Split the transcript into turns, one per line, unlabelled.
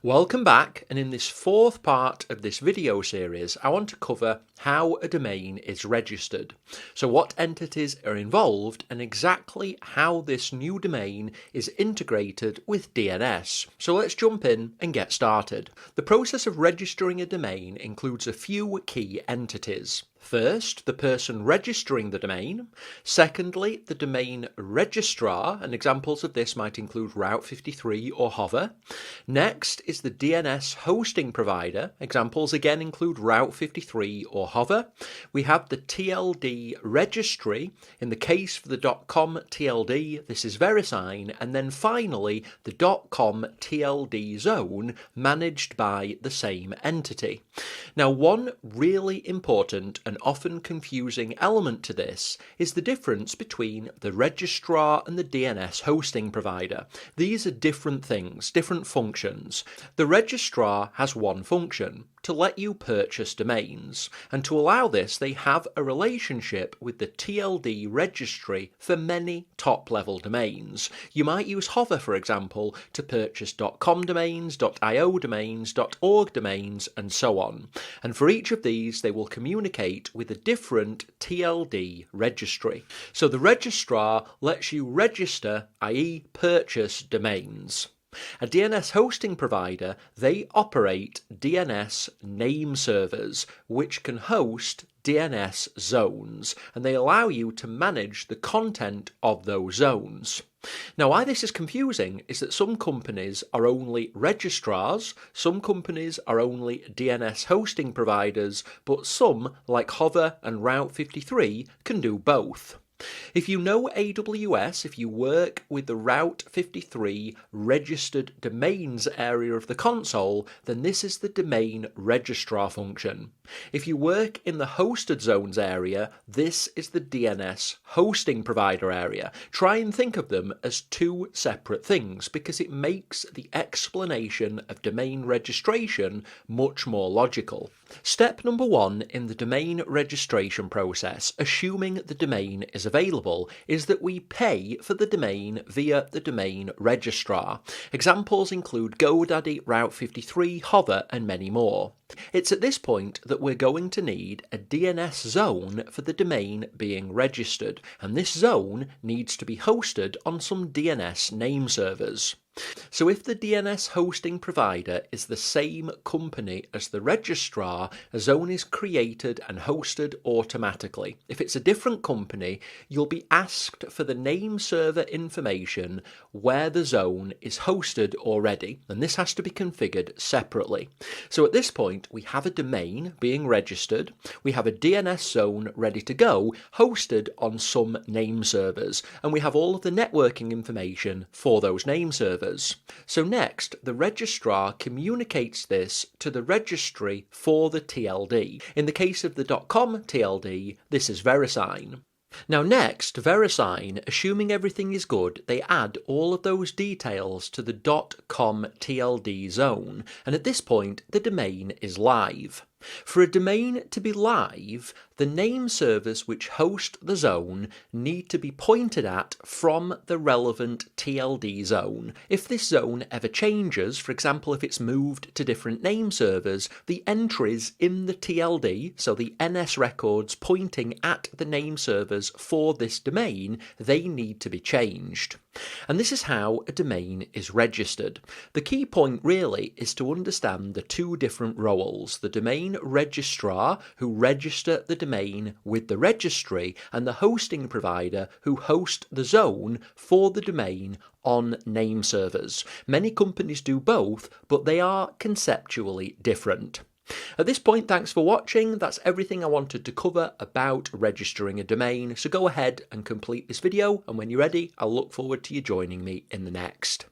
Welcome back, and in this fourth part of this video series I want to cover how a domain is registered. So what entities are involved and exactly how this new domain is integrated with DNS. So let's jump in and get started. The process of registering a domain includes a few key entities. First, the person registering the domain. Secondly, the domain registrar, and examples of this might include Route 53 or Hover. Next is the DNS hosting provider. Examples again include Route 53 or Hover. We have the TLD registry. In the case for the .com TLD, this is VeriSign. And then finally, the .com TLD zone managed by the same entity. Now, one really important and often confusing element to this is the difference between the registrar and the DNS hosting provider. These are different things, different functions. The registrar has one function: to let you purchase domains, and to allow this they have a relationship with the TLD registry for many top-level domains. You might use Hover, for example, to purchase .com domains, .io domains, .org domains, and so on. And for each of these they will communicate with a different TLD registry. So the registrar lets you register, i.e. purchase domains. A DNS hosting provider, they operate DNS name servers, which can host DNS zones, and they allow you to manage the content of those zones. Now, why this is confusing is that some companies are only registrars, some companies are only DNS hosting providers, but some, like Hover and Route 53, can do both. If you know AWS, if you work with the Route 53 registered domains area of the console, then this is the domain registrar function. If you work in the hosted zones area, this is the DNS hosting provider area. Try and think of them as two separate things because it makes the explanation of domain registration much more logical. Step number 1 in the domain registration process, assuming the domain is available, is that we pay for the domain via the domain registrar. Examples include GoDaddy, Route 53, Hover, and many more. It's at this point that we're going to need a DNS zone for the domain being registered, and this zone needs to be hosted on some DNS name servers. So if the DNS hosting provider is the same company as the registrar, a zone is created and hosted automatically. If it's a different company, you'll be asked for the name server information where the zone is hosted already, and this has to be configured separately. So at this point, we have a domain being registered, we have a DNS zone ready to go, hosted on some name servers, and we have all of the networking information for those name servers. So next, the registrar communicates this to the registry for the TLD. In the case of the .com TLD, this is VeriSign. Now next, VeriSign, assuming everything is good, they add all of those details to the .com TLD zone, and at this point the domain is live. For a domain to be live, the name servers which host the zone need to be pointed at from the relevant TLD zone. If this zone ever changes, for example if it's moved to different name servers, the entries in the TLD, so the NS records pointing at the name servers for this domain, they need to be changed. And this is how a domain is registered. The key point really is to understand the two different roles: the domain registrar, who register the domain with the registry, and the hosting provider, who host the zone for the domain on name servers. Many companies do both, but they are conceptually different. At this point, thanks for watching. That's everything I wanted to cover about registering a domain. So go ahead and complete this video, and when you're ready, I'll look forward to you joining me in the next.